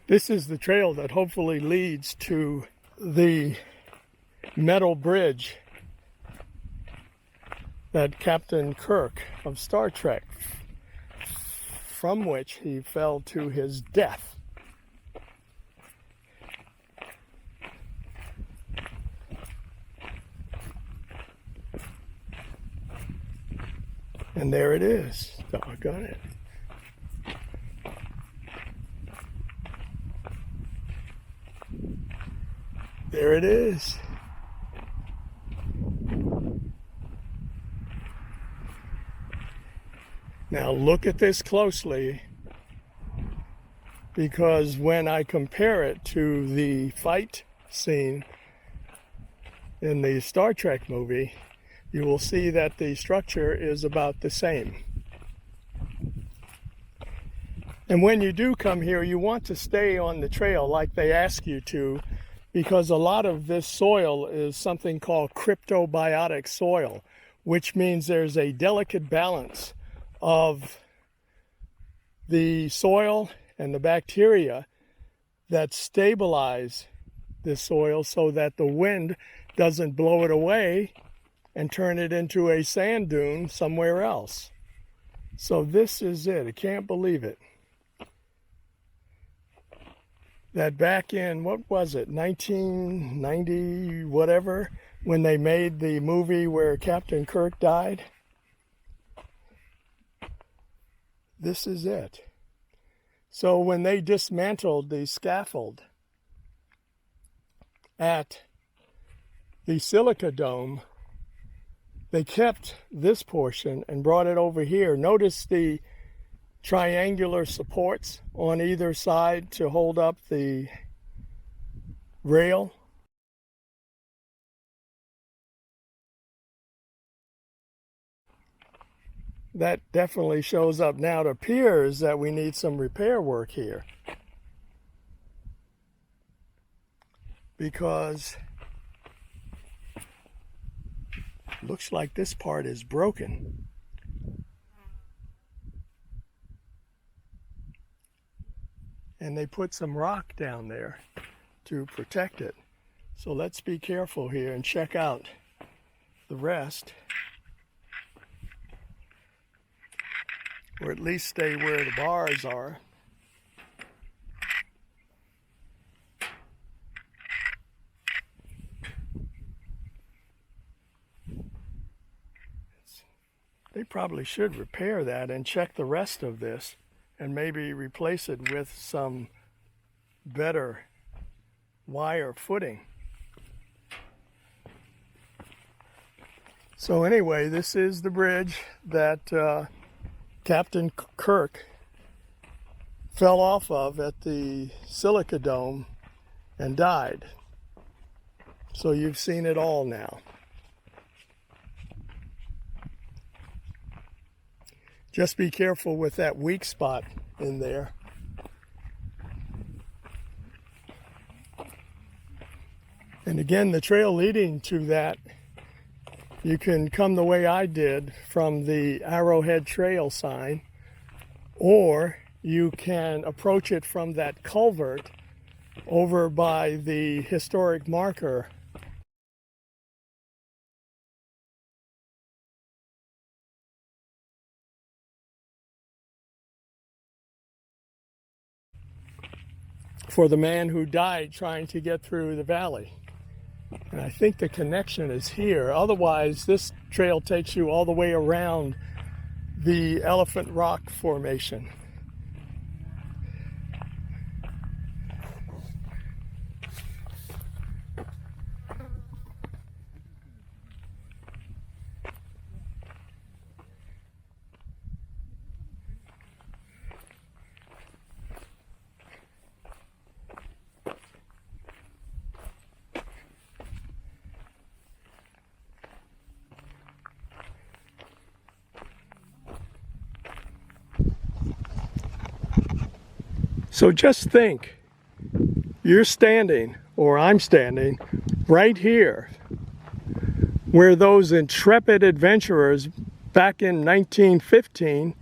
This is the trail that hopefully leads to the metal bridge that Captain Kirk of Star Trek, from which he fell to his death. And there it is. Doggone it. There it is. Now look at this closely, because when I compare it to the fight scene in the Star Trek movie, you will see that the structure is about the same. And when you do come here, you want to stay on the trail like they ask you to, because a lot of this soil is something called cryptobiotic soil, which means there's a delicate balance of the soil and the bacteria that stabilize this soil so that the wind doesn't blow it away and turn it into a sand dune somewhere else. So this is it. I can't believe it. That back in, what was it, 1990 whatever, when they made the movie where Captain Kirk died? This is it. So when they dismantled the scaffold at the silica dome, they kept this portion and brought it over here. Notice the triangular supports on either side to hold up the rail. That definitely shows up. Now it appears that we need some repair work here, because it looks like this part is broken. And they put some rock down there to protect it. So let's be careful here and check out the rest, or at least stay where the bars are. They probably should repair that and check the rest of this, and maybe replace it with some better wire footing. So anyway, this is the bridge that Captain Kirk fell off of at the silica dome and died. So you've seen it all now. Just be careful with that weak spot in there. And again, the trail leading to that, you can come the way I did from the Arrowhead Trail sign, or you can approach it from that culvert over by the historic marker. For the man who died trying to get through the valley. And I think the connection is here. Otherwise, this trail takes you all the way around the Elephant Rock Formation. So just think, you're standing, or I'm standing, right here, where those intrepid adventurers back in 1915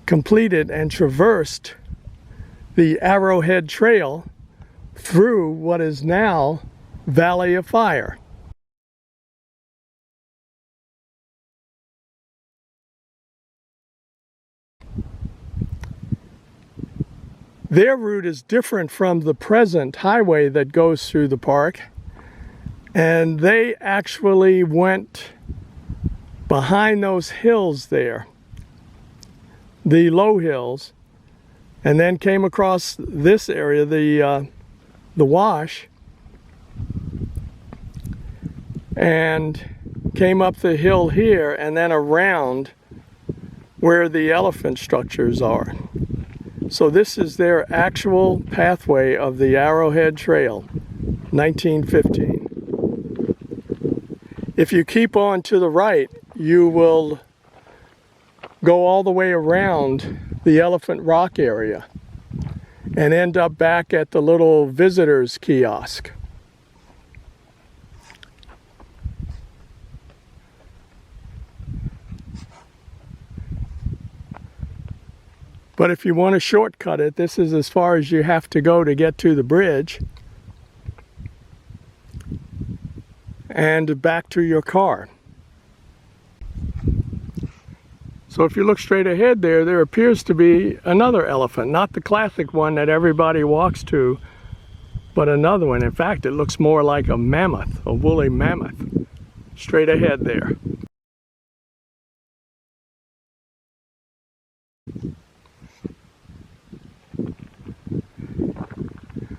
completed and traversed the Arrowhead Trail through what is now Valley of Fire. Their route is different from the present highway that goes through the park, and they actually went behind those hills there, the low hills, and then came across this area, the wash, and came up the hill here and then around where the elephant structures are. So this is their actual pathway of the Arrowhead Trail, 1915. If you keep on to the right, you will go all the way around the Elephant Rock area and end up back at the little visitors kiosk. But if you want to shortcut it, this is as far as you have to go to get to the bridge and back to your car. So if you look straight ahead there appears to be another elephant, not the classic one that everybody walks to, but another one. In fact, it looks more like a mammoth, a woolly mammoth, straight ahead there.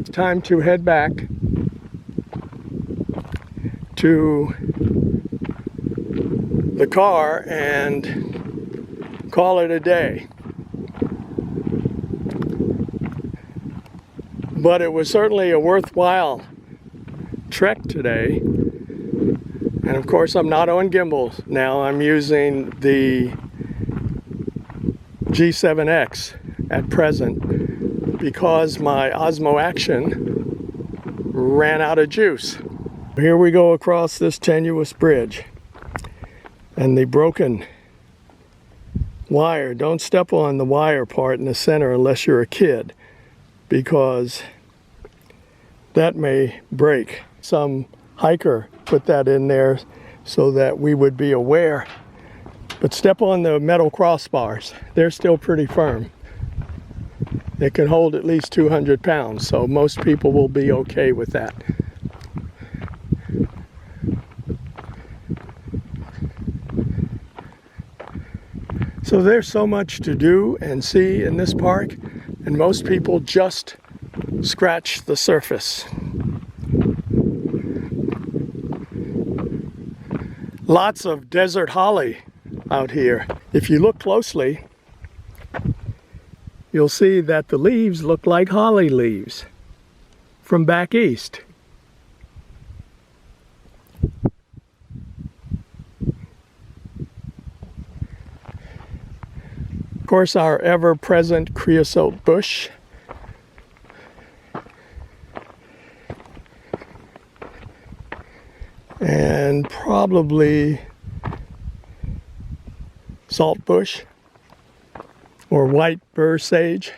It's time to head back to the car and call it a day. But it was certainly a worthwhile trek today. And of course, I'm not on gimbal now. I'm using the G7X at present because my Osmo Action ran out of juice. Here we go across this tenuous bridge and the broken wire. Don't step on the wire part in the center unless you're a kid, because that may break. Some hiker put that in there so that we would be aware. But step on the metal crossbars. They're still pretty firm. It can hold at least 200 pounds, so most people will be okay with that. So there's so much to do and see in this park, and most people just scratch the surface. Lots of desert holly out here. If you look closely, you'll see that the leaves look like holly leaves from back east. Of course, our ever-present creosote bush. And probably salt bush or white burr sage.